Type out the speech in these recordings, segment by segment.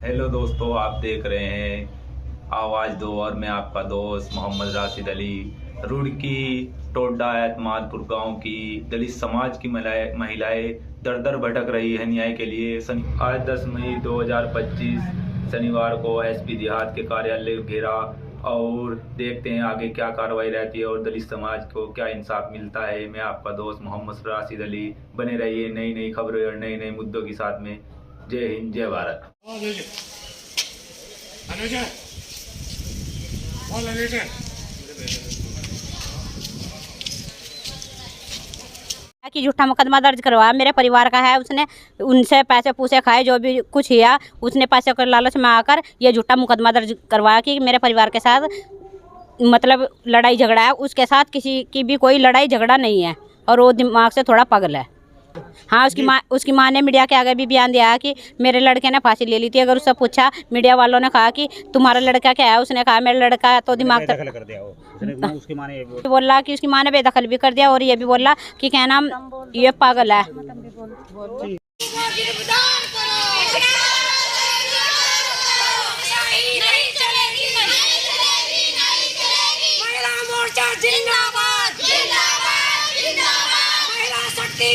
Hello दोस्तों, आप देख रहे हैं आवाज़ दो और मैं आपका दोस्त मोहम्मद राशिद अली। रुड़की टोडा एतमादपुर गांव की दलित समाज की महिलाएं दर दर भटक रही है न्याय के लिए। आज 10 मई 2025 शनिवार को एसपी देहात के कार्यालय घेरा और देखते हैं आगे क्या कार्रवाई रहती है और दलित समाज को क्या इंसाफ मिलता है। मैं आपका दोस्त मोहम्मद राशिद अली। बने रहिए नई नई खबरें और नए नए मुद्दों के साथ में। जय हिंद, जय भारत। कि झूठा मुकदमा दर्ज करवाया मेरे परिवार का है। उसने उनसे पैसे पूसे खाए, जो भी कुछ किया उसने पैसे के लालच में आकर ये झूठा मुकदमा दर्ज करवाया कि मेरे परिवार के साथ मतलब लड़ाई झगड़ा है। उसके साथ किसी की भी कोई लड़ाई झगड़ा नहीं है और वो दिमाग से थोड़ा पागल है। हाँ, उसकी माँ ने मीडिया के आगे भी बयान दिया है कि मेरे लड़के ने फांसी ले ली थी। अगर उससे पूछा, मीडिया वालों ने कहा कि तुम्हारा लड़का क्या है, उसने कहा मेरा लड़का तो दिमाग बेदखल कर दिया। उसकी माँ ने बोला कि उसकी माँ ने बेदखल भी कर दिया और ये भी बोला कि क्या नाम ये पागल है।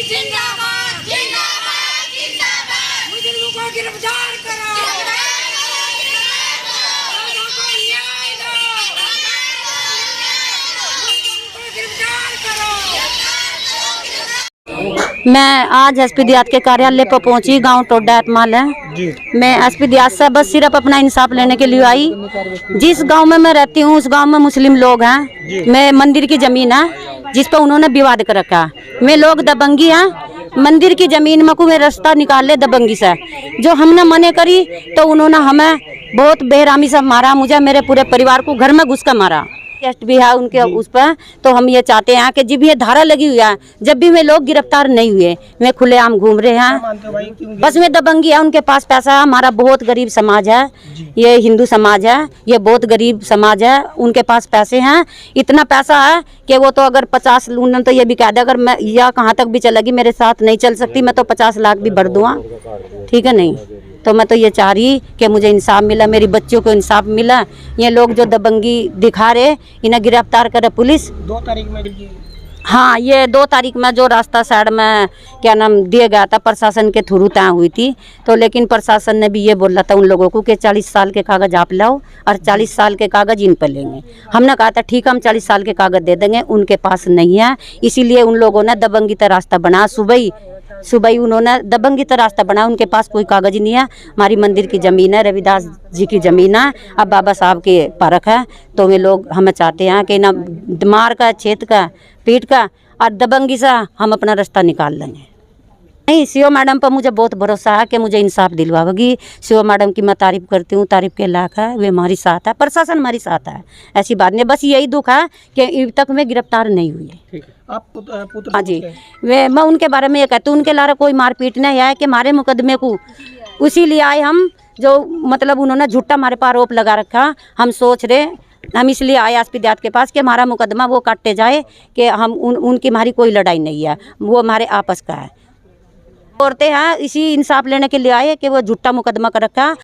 जिंदाबाद जिंदाबाद जिंदाबाद मुजरिमों को गिरफ्तार करो, न्याय दो, गिरफ्तार करो। मैं आज एसपी देहात के कार्यालय पर पहुंची। गांव टोडा एतमाल है। मैं एसपी देहात से बस सिर्फ अपना इंसाफ लेने के लिए आई। जिस गांव में मैं रहती हूँ उस गांव में मुस्लिम लोग हैं। मैं मंदिर की जमीन है जिस पर उन्होंने विवाद कर रखा है। मैं लोग दबंगी हैं। मंदिर की जमीन में को वे रास्ता निकाल ले दबंगी से, जो हमने मने करी तो उन्होंने हमें बहुत बेरहमी से मारा। मुझे मेरे पूरे परिवार को घर में घुस कर मारा। टेस्ट भी है उनके उस पर। तो हम ये चाहते हैं कि जब ये धारा लगी हुई है, जब भी में लोग गिरफ्तार नहीं हुए, वे खुलेआम घूम रहे हैं। बस में दबंगी है, उनके पास पैसा है। हमारा बहुत गरीब समाज है, ये हिंदू समाज है, ये बहुत गरीब समाज है। उनके पास पैसे हैं, इतना पैसा है कि वो तो अगर 50 उन्होंने तो ये भी कह दिया अगर मैं या कहाँ तक भी चलेगी मेरे साथ नहीं चल सकती, मैं तो 50 लाख भी भर दूँगा। ठीक है नहीं तो मैं तो ये चाह रही कि मुझे इंसाफ मिला, मेरी बच्चियों को इंसाफ मिला। ये लोग जो दबंगी दिखा रहे इन्हें गिरफ्तार करे पुलिस। 2 तारीख में हाँ, ये 2 तारीख में जो रास्ता साइड में क्या नाम दिया गया था प्रशासन के थ्रू तय हुई थी। तो लेकिन प्रशासन ने भी ये बोला था उन लोगों को कि 40 साल के कागज़ आप लाओ और 40 साल के कागज़ इन पर लेंगे। हमने कहा था ठीक है, हम 40 साल के कागज़ दे देंगे। उनके पास नहीं है, इसीलिए उन लोगों ने दबंगी का रास्ता बना। सुबह ही उन्होंने दबंगी का रास्ता बना। उनके पास कोई कागज नहीं है। हमारी मंदिर की ज़मीन है, रविदास जी की ज़मीन है, अब बाबा साहब के पार्क है। तो वे लोग हमें चाहते हैं कि ना मार का, छेद का, पीट का और दबंगी से हम अपना रास्ता निकाल लेंगे। नहीं, सीओ मैडम पर मुझे बहुत भरोसा है कि मुझे इंसाफ दिलवाएगी। सीओ मैडम की मैं तारीफ़ करती हूँ, तारीफ़ के लायक है। वे हमारी साथ है, प्रशासन हमारी साथ है, ऐसी बात नहीं। बस यही दुख है कि अभी तक मैं गिरफ्तार नहीं हुई। ठीक है। आप पुत्र हाँ जी, वे मैं उनके बारे में ये कहती हूँ उनके लारा कोई मारपीट नहीं है कि हमारे मुकदमे को उसी लिए आए हम, जो मतलब उन्होंने झूठा हमारे पर आरोप लगा रखा। हम सोच रहे हम इसलिए आए एसपी देहात के पास कि हमारा मुकदमा वो काटे जाए कि हम उनकी हमारी कोई लड़ाई नहीं है, वो हमारे आपस का है। औरतें हैं, इसी इंसाफ लेने के लिए आए कि वो झूठा मुकदमा कर रखा।